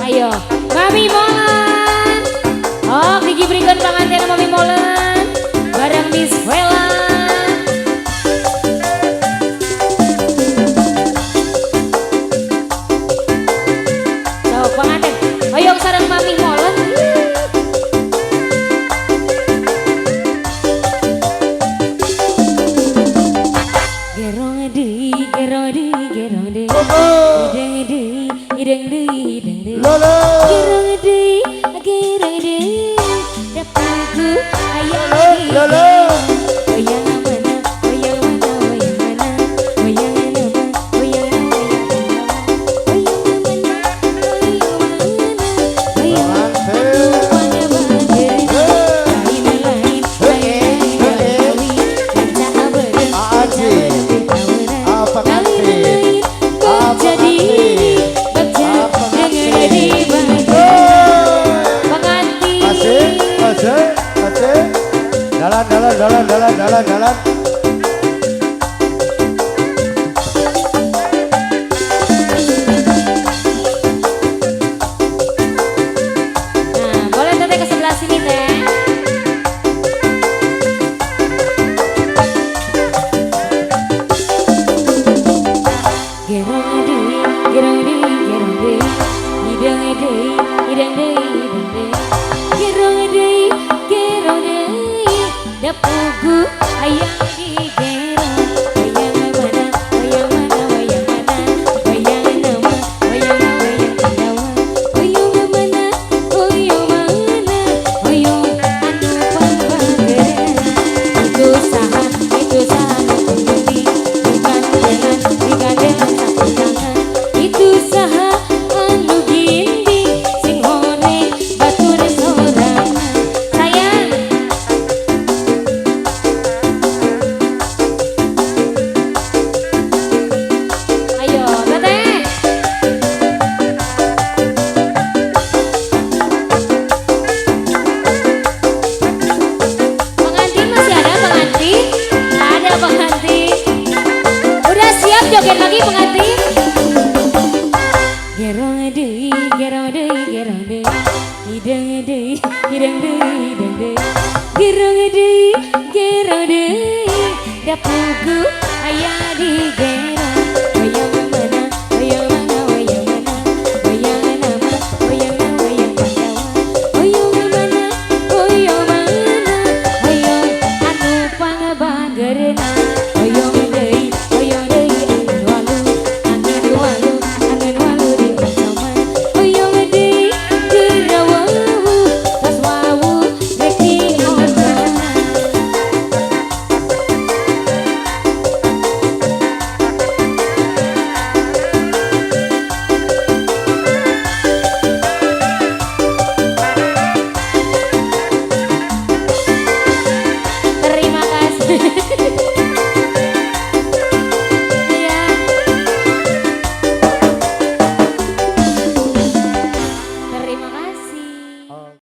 Ayo, Mami Molen. Oh, Diki berikan pengantin Mami Molen. Bareng Miss Vela. So, pengantin. Ayo sarang Mami Molen. Gerong deui, gerong deui, gerong deui. Ideng deui, ideng deui, ideng deui. Gerong deui, gerong deui. Dapaku aya deui. Goyang mana, goyang mana, goyang mana. Goyang mana, goyang mana, goyang mana. Goyang mana, goyang mana. Jalan. Nah, boleh teteh ke sebelah sini teh. Gerong deui, gerong deui, gerong deui. Ideng deui, ideng deui, ideng deui. Gerong deui, gerong deui. Dapugu aya di gerong. Goyang mana, goyang mana, goyang mana. Goyang nama, goyang nama, goyang nama. Goyang mana, goyang mana. Goyang anu pangbageran. Itu saha nu geuning. Digandelan sapu tangan. Itu saha anu ginding. Sing horeng batur sorangan. Sayang. Ayo, teteh. Pengantin masih ada pengantin? Nggak ada pengantin. Udah siap joget lagi pengantin? Gerong deui, gerong deui, gerong deui. Ideng deui, ideng deui, ideng deui. Gerong deui, gerong deui. Dapugu aya di gerong. Goyang